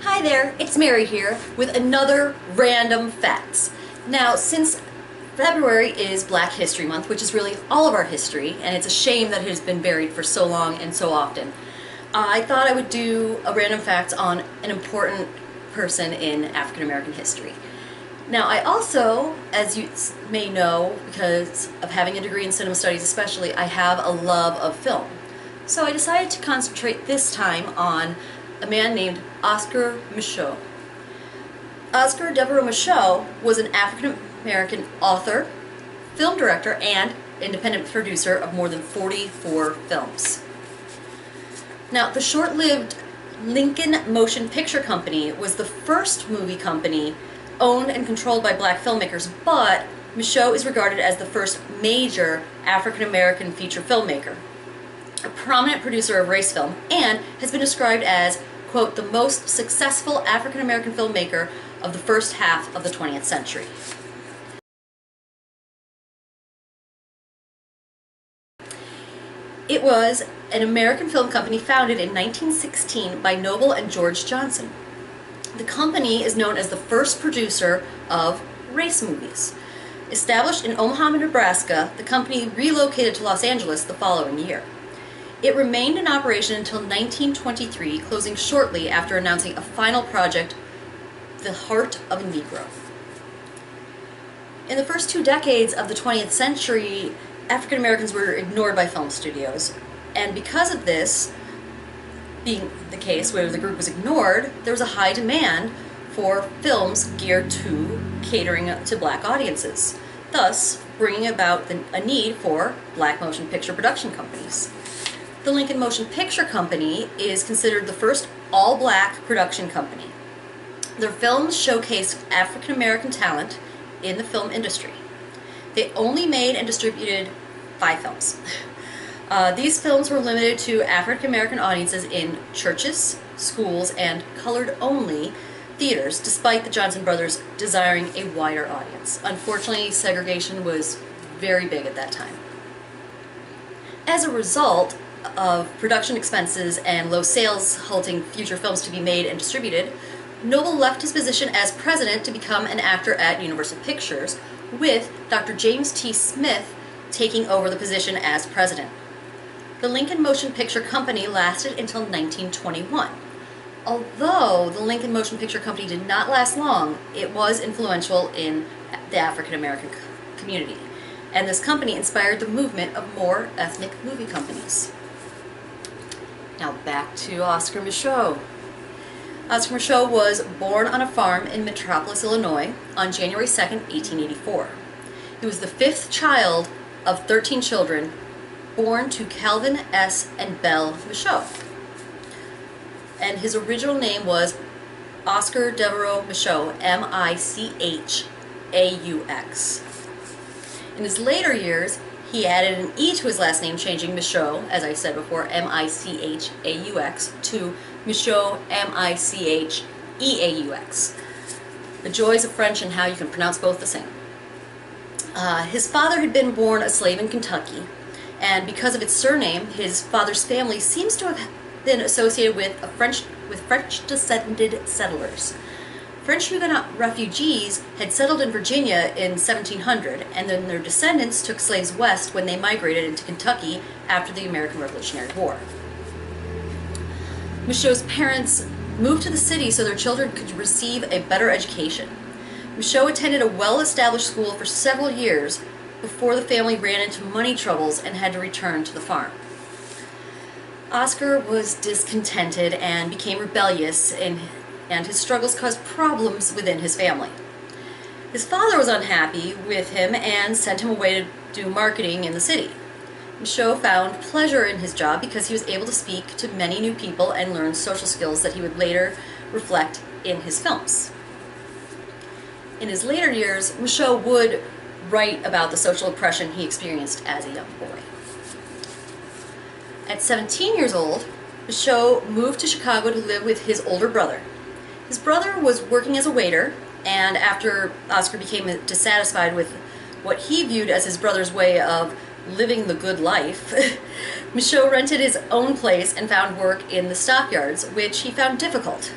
Hi there, it's Mary here with another Random Facts. Now, since February is Black History Month, which is really all of our history, and it's a shame that it has been buried for so long and so often, I thought I would do a Random Fact on an important person in African American history. Now, I also, as you may know, because of having a degree in cinema studies especially, I have a love of film. So I decided to concentrate this time on a man named Oscar Micheaux. Oscar Micheaux was an African-American author, film director, and independent producer of more than 44 films. Now, the short-lived Lincoln Motion Picture Company was the first movie company owned and controlled by black filmmakers, but Micheaux is regarded as the first major African-American feature filmmaker, a prominent producer of race film, and has been described as, quote, the most successful African-American filmmaker of the first half of the 20th century. It was an American film company founded in 1916 by Noble and George Johnson. The company is known as the first producer of race movies. Established in Omaha, Nebraska, the company relocated to Los Angeles the following year. It remained in operation until 1923, closing shortly after announcing a final project, The Heart of a Negro. In the first 2 decades of the 20th century, African Americans were ignored by film studios, and because of this being the case where the group was ignored, there was a high demand for films geared to catering to black audiences, thus bringing about a need for black motion picture production companies. The Lincoln Motion Picture Company is considered the first all-black production company. Their films showcased African American talent in the film industry. They only made and distributed 5 films. These films were limited to African American audiences in churches, schools, and colored-only theaters, despite the Johnson brothers desiring a wider audience. Unfortunately, segregation was very big at that time. As a result of production expenses and low sales halting future films to be made and distributed, Noble left his position as president to become an actor at Universal Pictures, with Dr. James T. Smith taking over the position as president. The Lincoln Motion Picture Company lasted until 1921. Although the Lincoln Motion Picture Company did not last long, it was influential in the African American community, and this company inspired the movement of more ethnic movie companies. Now back to Oscar Micheaux. Oscar Micheaux was born on a farm in Metropolis, Illinois on January 2nd, 1884. He was the 5th child of 13 children born to Calvin S. and Belle Micheaux. And his original name was Oscar Devereux Micheaux, M-I-C-H-A-U-X. In his later years, he added an E to his last name, changing Micheaux, as I said before, M-I-C-H-A-U-X, to Micheaux, M-I-C-H-E-A-U-X. The joys of French and how you can pronounce both the same. His father had been born a slave in Kentucky, and because of its surname, his father's family seems to have been associated with French-descended settlers. French Huguenot refugees had settled in Virginia in 1700, and then their descendants took slaves west when they migrated into Kentucky after the American Revolutionary War. Micheaux's parents moved to the city so their children could receive a better education. Micheaux attended a well-established school for several years before the family ran into money troubles and had to return to the farm. Oscar was discontented and became rebellious, and his struggles caused problems within his family. His father was unhappy with him and sent him away to do marketing in the city. Micheaux found pleasure in his job because he was able to speak to many new people and learn social skills that he would later reflect in his films. In his later years, Micheaux would write about the social oppression he experienced as a young boy. At 17 years old, Micheaux moved to Chicago to live with his older brother. His brother was working as a waiter, and after Oscar became dissatisfied with what he viewed as his brother's way of living the good life, Micheaux rented his own place and found work in the stockyards, which he found difficult.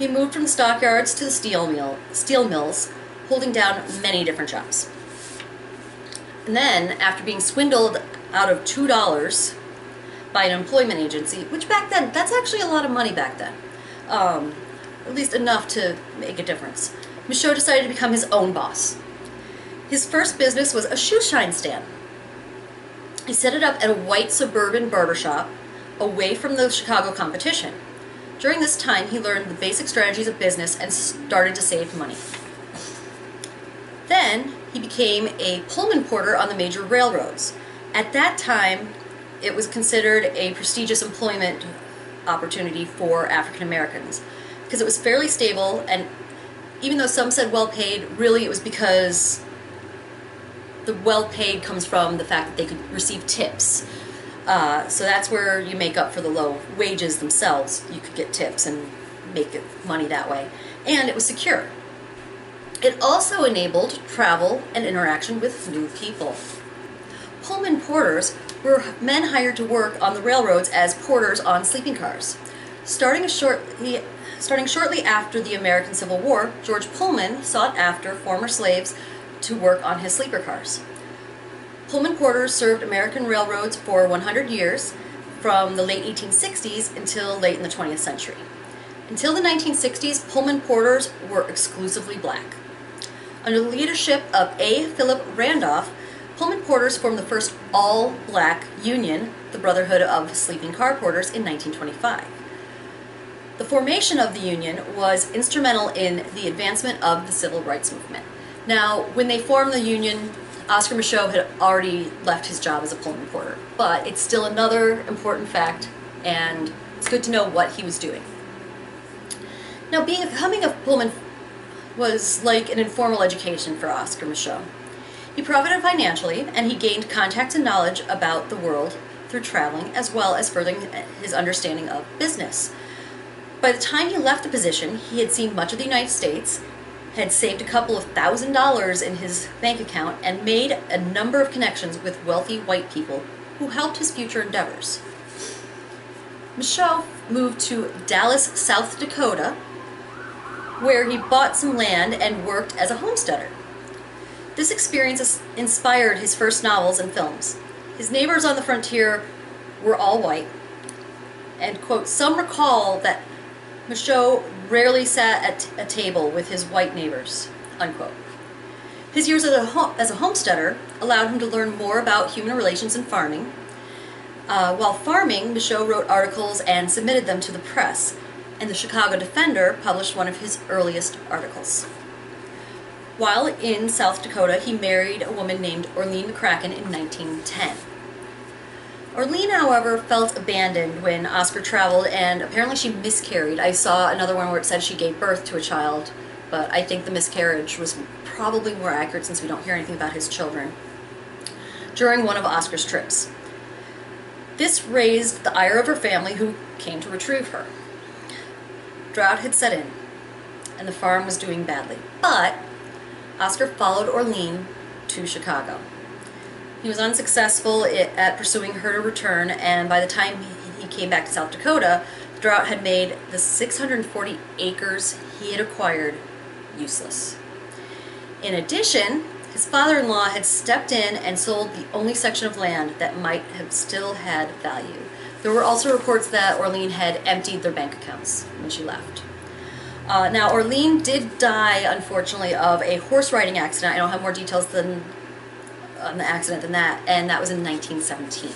He moved from the stockyards to the steel mills, holding down many different jobs. And then, after being swindled out of $2 by an employment agency, which back then, that's actually a lot of money back then, at least enough to make a difference, Micheaux decided to become his own boss. His first business was a shoe shine stand. He set it up at a white suburban barbershop away from the Chicago competition. During this time, he learned the basic strategies of business and started to save money. Then, he became a Pullman porter on the major railroads. At that time, it was considered a prestigious employment opportunity for African Americans because it was fairly stable, and even though some said well paid, really it was because the well paid comes from the fact that they could receive tips. So that's where you make up for the low wages themselves. You could get tips and make money that way. And it was secure. It also enabled travel and interaction with new people. Pullman porters were men hired to work on the railroads as porters on sleeping cars. Starting shortly after the American Civil War, George Pullman sought after former slaves to work on his sleeper cars. Pullman porters served American railroads for 100 years, from the late 1860s until late in the 20th century. Until the 1960s, Pullman porters were exclusively black. Under the leadership of A. Philip Randolph, Pullman porters formed the first all-black union, the Brotherhood of Sleeping Car Porters, in 1925. The formation of the union was instrumental in the advancement of the civil rights movement. Now, when they formed the union, Oscar Micheaux had already left his job as a Pullman porter, but it's still another important fact, and it's good to know what he was doing. Now, becoming a Pullman was like an informal education for Oscar Micheaux. He profited financially, and he gained contacts and knowledge about the world through traveling, as well as furthering his understanding of business. By the time he left the position, he had seen much of the United States, had saved a couple of $1,000s in his bank account, and made a number of connections with wealthy white people who helped his future endeavors. Micheaux moved to Dallas, South Dakota, where he bought some land and worked as a homesteader. This experience inspired his first novels and films. His neighbors on the frontier were all white, and, quote, some recall that Micheaux rarely sat at a table with his white neighbors, unquote. His years as a homesteader allowed him to learn more about human relations and farming. While farming, Micheaux wrote articles and submitted them to the press, and the Chicago Defender published one of his earliest articles. While in South Dakota, he married a woman named Orlean McCracken in 1910. Orlean, however, felt abandoned when Oscar traveled, and apparently she miscarried. I saw another one where it said she gave birth to a child, but I think the miscarriage was probably more accurate since we don't hear anything about his children, during one of Oscar's trips. This raised the ire of her family, who came to retrieve her. Drought had set in, and the farm was doing badly, but Oscar followed Orlean to Chicago. He was unsuccessful at pursuing her to return, and by the time he came back to South Dakota, the drought had made the 640 acres he had acquired useless. In addition, his father-in-law had stepped in and sold the only section of land that might have still had value. There were also reports that Orlean had emptied their bank accounts when she left. Now, Orlean did die, unfortunately, of a horse riding accident. I don't have more details on the accident than that, and that was in 1917.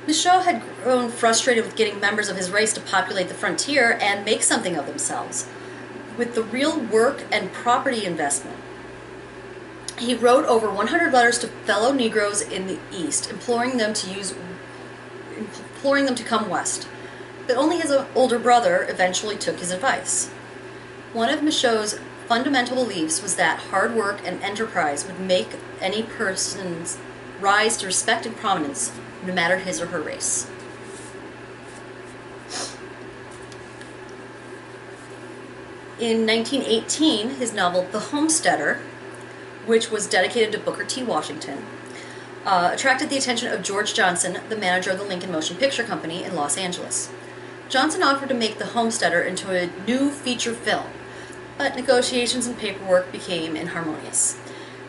Micheaux had grown frustrated with getting members of his race to populate the frontier and make something of themselves. With the real work and property investment, he wrote over 100 letters to fellow Negroes in the East, imploring them to come west. But only his older brother eventually took his advice. One of Micheaux's fundamental beliefs was that hard work and enterprise would make any person's rise to respect and prominence, no matter his or her race. In 1918, his novel The Homesteader, which was dedicated to Booker T. Washington, attracted the attention of George Johnson, the manager of the Lincoln Motion Picture Company in Los Angeles. Johnson offered to make The Homesteader into a new feature film, but negotiations and paperwork became inharmonious.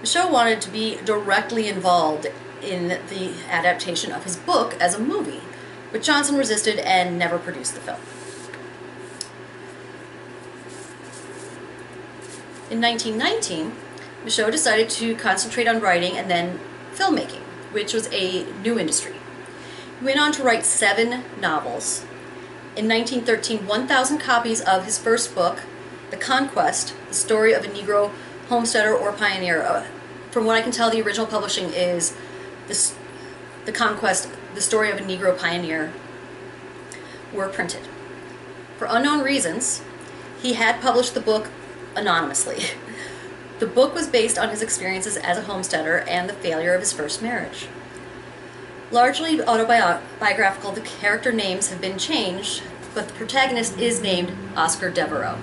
Micheaux wanted to be directly involved in the adaptation of his book as a movie, but Johnson resisted and never produced the film. In 1919, Micheaux decided to concentrate on writing and then filmmaking, which was a new industry. He went on to write 7 novels. In 1913, 1,000 copies of his first book, The Conquest, the story of a Negro homesteader or pioneer. From what I can tell, the original publishing is The Conquest, the story of a Negro pioneer, were printed. For unknown reasons, he had published the book anonymously. The book was based on his experiences as a homesteader and the failure of his first marriage. Largely autobiographical, the character names have been changed, but the protagonist is named Oscar Devereaux.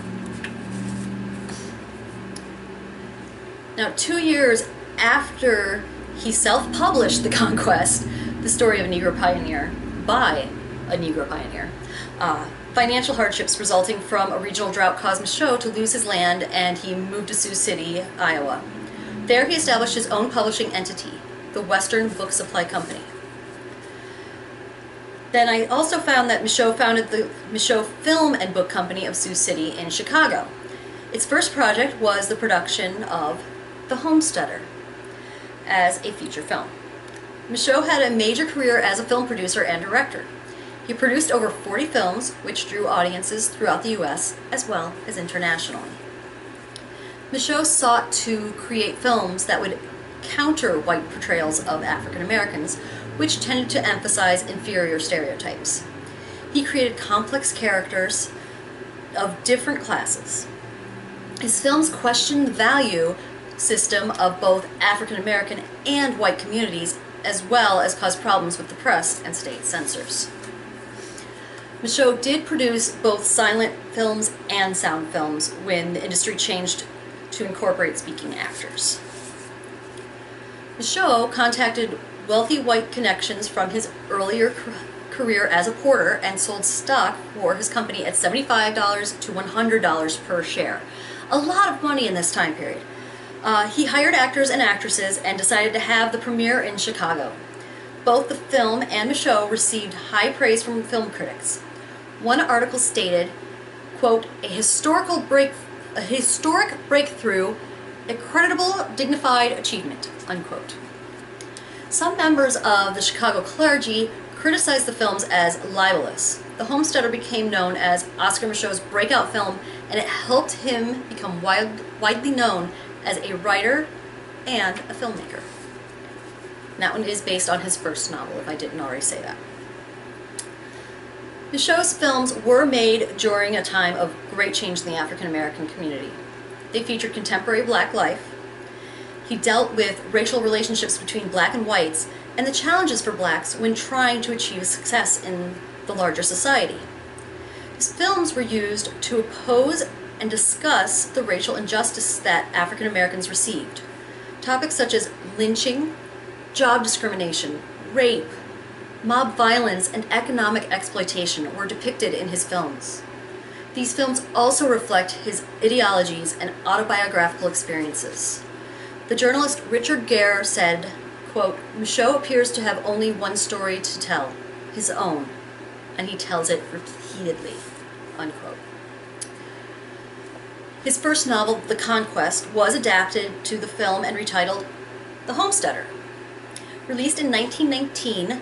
Now, 2 years after he self-published The Conquest, the story of a Negro pioneer, by a Negro pioneer, financial hardships resulting from a regional drought caused Micheaux to lose his land, and he moved to Sioux City, Iowa. There he established his own publishing entity, the Western Book Supply Company. Then I also found that Micheaux founded the Micheaux Film and Book Company of Sioux City in Chicago. Its first project was the production of The Homesteader as a feature film. Micheaux had a major career as a film producer and director. He produced over 40 films, which drew audiences throughout the U.S. as well as internationally. Micheaux sought to create films that would counter white portrayals of African Americans, which tended to emphasize inferior stereotypes. He created complex characters of different classes. His films questioned the value system of both African American and white communities, as well as caused problems with the press and state censors. Micheaux did produce both silent films and sound films when the industry changed to incorporate speaking actors. Micheaux contacted wealthy white connections from his earlier career as a porter and sold stock for his company at $75 to $100 per share. A lot of money in this time period. He hired actors and actresses and decided to have the premiere in Chicago. Both the film and Micheaux received high praise from film critics. One article stated, quote, a historic breakthrough, a creditable, dignified achievement, unquote. Some members of the Chicago clergy criticized the films as libelous. The Homesteader became known as Oscar Micheaux's breakout film, and it helped him become widely known as a writer and a filmmaker. And that one is based on his first novel, if I didn't already say that. Micheaux's films were made during a time of great change in the African American community. They featured contemporary black life. He dealt with racial relationships between black and whites and the challenges for blacks when trying to achieve success in the larger society. His films were used to oppose and discuss the racial injustice that African Americans received. Topics such as lynching, job discrimination, rape, mob violence, and economic exploitation were depicted in his films. These films also reflect his ideologies and autobiographical experiences. The journalist Richard Gere said, quote, Micheaux appears to have only one story to tell, his own, and he tells it repeatedly, unquote. His first novel, The Conquest, was adapted to the film and retitled The Homesteader. Released in 1919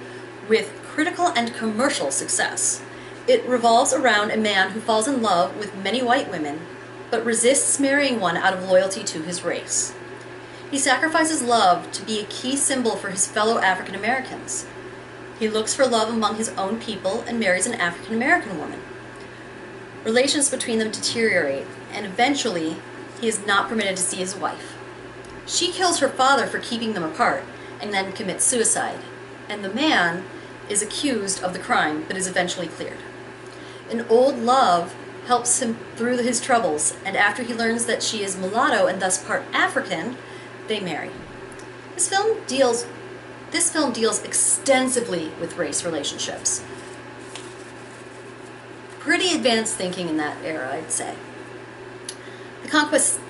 with critical and commercial success, it revolves around a man who falls in love with many white women, but resists marrying one out of loyalty to his race. He sacrifices love to be a key symbol for his fellow African Americans. He looks for love among his own people and marries an African American woman. Relations between them deteriorate, and eventually he is not permitted to see his wife. She kills her father for keeping them apart and then commits suicide, and the man is accused of the crime but is eventually cleared. An old love helps him through his troubles, and after he learns that she is mulatto and thus part African, they marry. This film deals extensively with race relationships. pretty advanced thinking in that era, I'd say. The conquest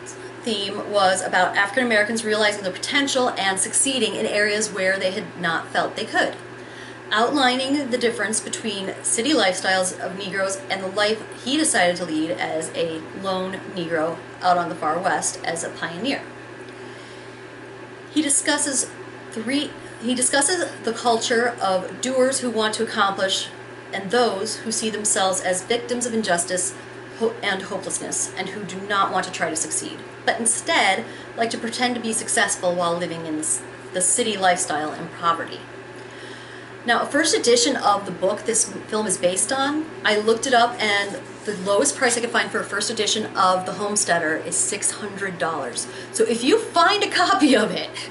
theme was about African Americans realizing their potential and succeeding in areas where they had not felt they could, outlining the difference between city lifestyles of Negroes and the life he decided to lead as a lone Negro out on the far west as a pioneer. He discusses the culture of doers who want to accomplish and those who see themselves as victims of injustice and hopelessness and who do not want to try to succeed, but instead like to pretend to be successful while living in the city lifestyle and poverty. Now, a first edition of the book this film is based on, I looked it up, and the lowest price I could find for a first edition of The Homesteader is $600. So if you find a copy of it,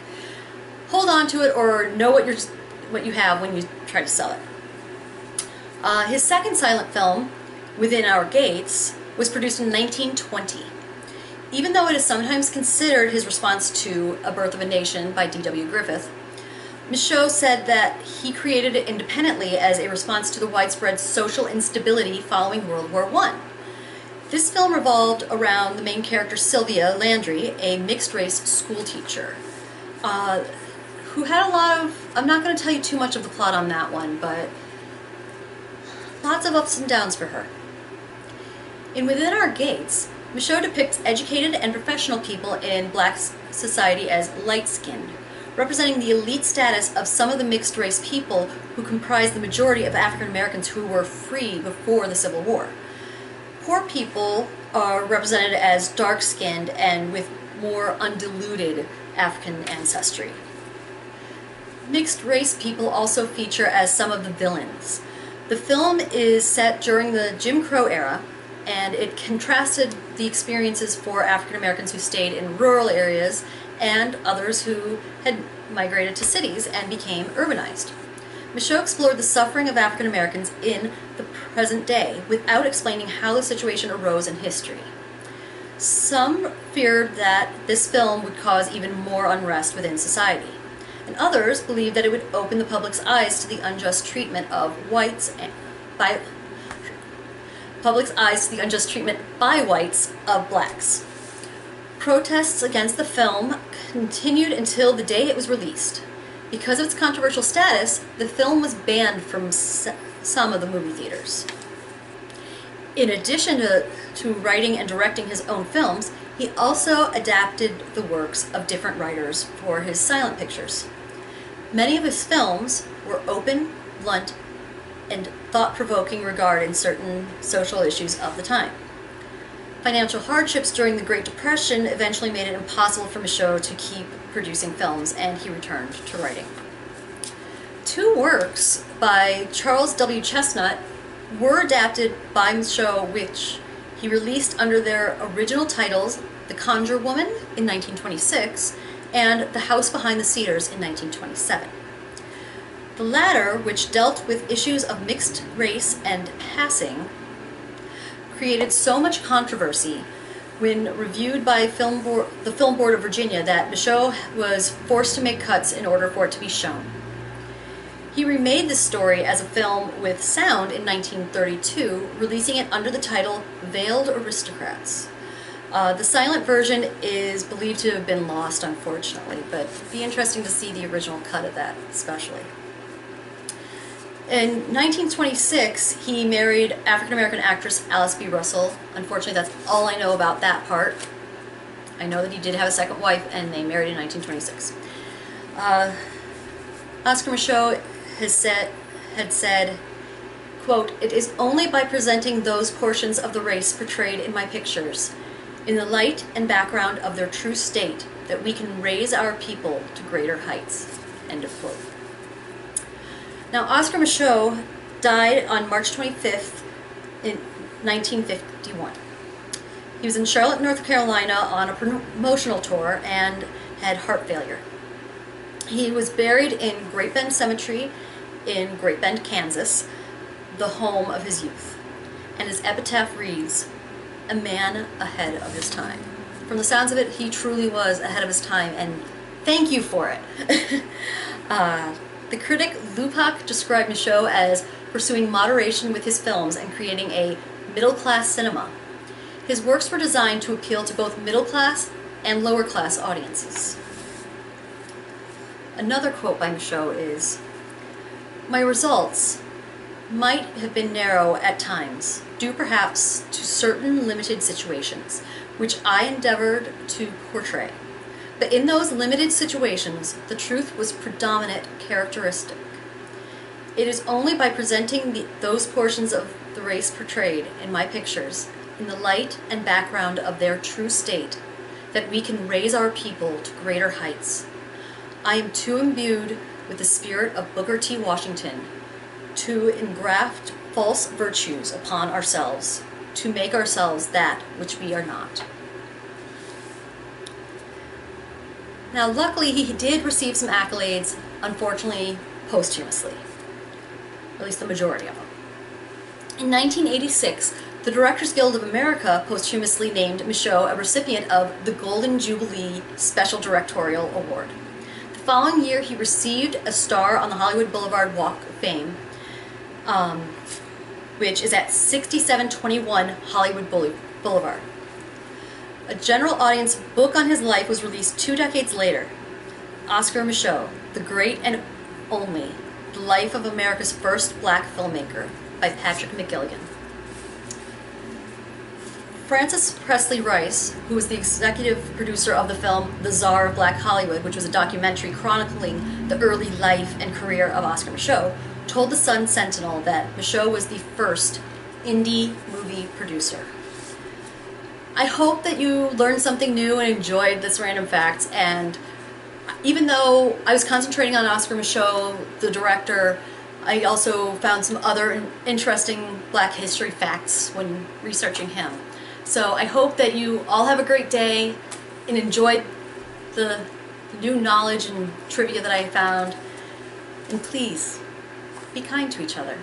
hold on to it or know what you have when you try to sell it. His second silent film, Within Our Gates, was produced in 1920. Even though it is sometimes considered his response to A Birth of a Nation by D.W. Griffith, Micheaux said that he created it independently as a response to the widespread social instability following World War I. This film revolved around the main character Sylvia Landry, a mixed-race schoolteacher, who had a lot of, I'm not going to tell you too much of the plot on that one, but lots of ups and downs for her. In Within Our Gates, Micheaux depicts educated and professional people in black society as light-skinned, representing the elite status of some of the mixed-race people who comprise the majority of African Americans who were free before the Civil War. Poor people are represented as dark-skinned and with more undiluted African ancestry. Mixed-race people also feature as some of the villains. The film is set during the Jim Crow era, and it contrasted the experiences for African Americans who stayed in rural areas and others who had migrated to cities and became urbanized. Micheaux explored the suffering of African Americans in the present day without explaining how the situation arose in history. Some feared that this film would cause even more unrest within society, and others believed that it would open the public's eyes to the unjust treatment of whites by whites of blacks. Protests against the film continued until the day it was released. Because of its controversial status, the film was banned from some of the movie theaters. In addition to writing and directing his own films, he also adapted the works of different writers for his silent pictures. Many of his films were open, blunt, and thought-provoking regarding certain social issues of the time. Financial hardships during the Great Depression eventually made it impossible for Micheaux to keep producing films, and he returned to writing. Two works by Charles W. Chestnut were adapted by Micheaux, which he released under their original titles, The Conjure Woman in 1926 and The House Behind the Cedars in 1927. The latter, which dealt with issues of mixed race and passing, created so much controversy when reviewed by the Film Board of Virginia that Micheaux was forced to make cuts in order for it to be shown. He remade this story as a film with sound in 1932, releasing it under the title Veiled Aristocrats. The silent version is believed to have been lost, unfortunately, but it'd be interesting to see the original cut of that, especially. In 1926, he married African-American actress Alice B. Russell. Unfortunately, that's all I know about that part. I know that he did have a second wife, and they married in 1926. Oscar Micheaux had said, quote, "It is only by presenting those portions of the race portrayed in my pictures, in the light and background of their true state, that we can raise our people to greater heights." End of quote. Now, Oscar Micheaux died on March 25th in 1951. He was in Charlotte, North Carolina on a promotional tour and had heart failure. He was buried in Great Bend Cemetery in Great Bend, Kansas, the home of his youth. And his epitaph reads, "A man ahead of his time." From the sounds of it, he truly was ahead of his time, and thank you for it. The critic Lupac described Micheaux as pursuing moderation with his films and creating a middle-class cinema. His works were designed to appeal to both middle-class and lower-class audiences. Another quote by Micheaux is, "My results might have been narrow at times, due perhaps to certain limited situations, which I endeavored to portray. But in those limited situations, the truth was predominant characteristic. It is only by presenting those portions of the race portrayed in my pictures in the light and background of their true state that we can raise our people to greater heights. I am too imbued with the spirit of Booker T. Washington to engraft false virtues upon ourselves, to make ourselves that which we are not." Now, luckily, he did receive some accolades, unfortunately, posthumously, at least the majority of them. In 1986, the Directors Guild of America posthumously named Micheaux a recipient of the Golden Jubilee Special Directorial Award. The following year, he received a star on the Hollywood Boulevard Walk of Fame, which is at 6721 Hollywood Boulevard. A general audience book on his life was released 2 decades later, Oscar Micheaux, The Great and Only, The Life of America's First Black Filmmaker, by Patrick McGilligan. Francis Presley Rice, who was the executive producer of the film The Czar of Black Hollywood, which was a documentary chronicling the early life and career of Oscar Micheaux, told the Sun Sentinel that Micheaux was the first indie movie producer. I hope that you learned something new and enjoyed this random facts, and even though I was concentrating on Oscar Micheaux, the director, I also found some other interesting Black history facts when researching him. So I hope that you all have a great day and enjoyed the new knowledge and trivia that I found. And please, be kind to each other.